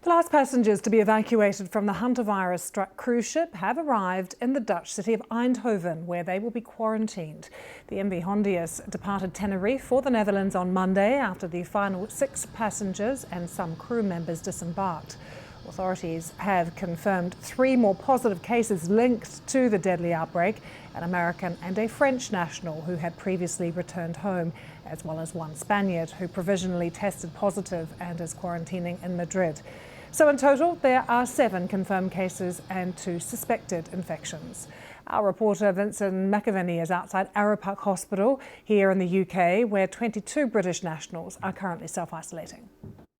The last passengers to be evacuated from the hantavirus-struck cruise ship have arrived in the Dutch city of Eindhoven, where they will be quarantined. The MV Hondius departed Tenerife for the Netherlands on Monday after the final 6 passengers and some crew members disembarked. Authorities have confirmed 3 more positive cases linked to the deadly outbreak, an American and a French national who had previously returned home, as well as 1 Spaniard who provisionally tested positive and is quarantining in Madrid. So in total, there are 7 confirmed cases and 2 suspected infections. Our reporter Vincent McAviney is outside Arrow Park Hospital here in the UK, where 22 British nationals are currently self-isolating.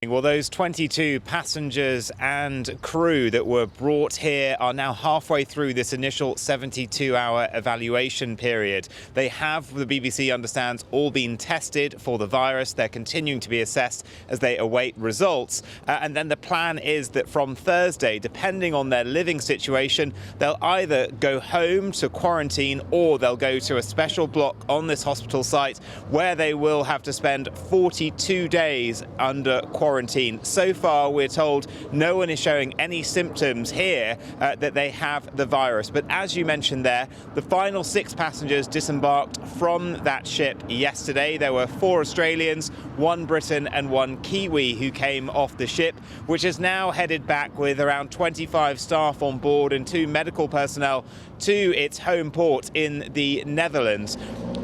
Well, those 22 passengers and crew that were brought here are now halfway through this initial 72-hour evaluation period. They have, the BBC understands, all been tested for the virus. They're continuing to be assessed as they await results. And then the plan is that from Thursday, depending on their living situation, they'll either go home to quarantine or they'll go to a special block on this hospital site where they will have to spend 42 days under quarantine. So far, we're told no one is showing any symptoms here that they have the virus. But as you mentioned there, the final 6 passengers disembarked from that ship yesterday. There were 4 Australians, 1 Briton and 1 Kiwi who came off the ship, which is now headed back with around 25 staff on board and 2 medical personnel to its home port in the Netherlands.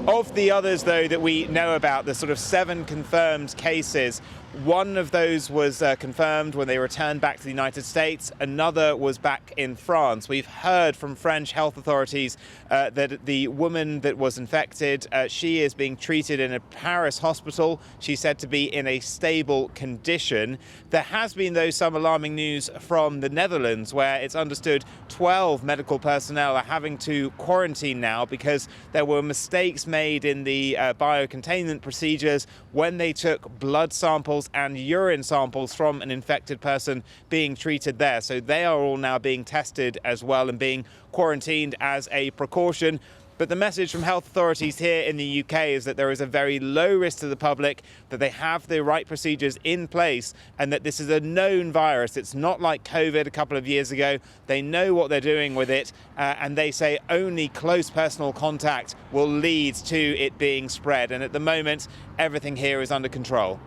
Of the others, though, that we know about, the sort of 7 confirmed cases, 1 of those was confirmed when they returned back to the United States. Another was back in France. We've heard from French health authorities that the woman that was infected, she is being treated in a Paris hospital. She's said to be in a stable condition. There has been, though, some alarming news from the Netherlands, where it's understood 12 medical personnel are having to quarantine now because there were mistakes made in the biocontainment procedures when they took blood samples and urine samples from an infected person being treated there. So they are all now being tested as well and being quarantined as a precaution. But the message from health authorities here in the UK is that there is a very low risk to the public, that they have the right procedures in place, and that this is a known virus. It's not like COVID a couple of years ago. They know what they're doing with it, and they say only close personal contact will lead to it being spread. And at the moment, everything here is under control.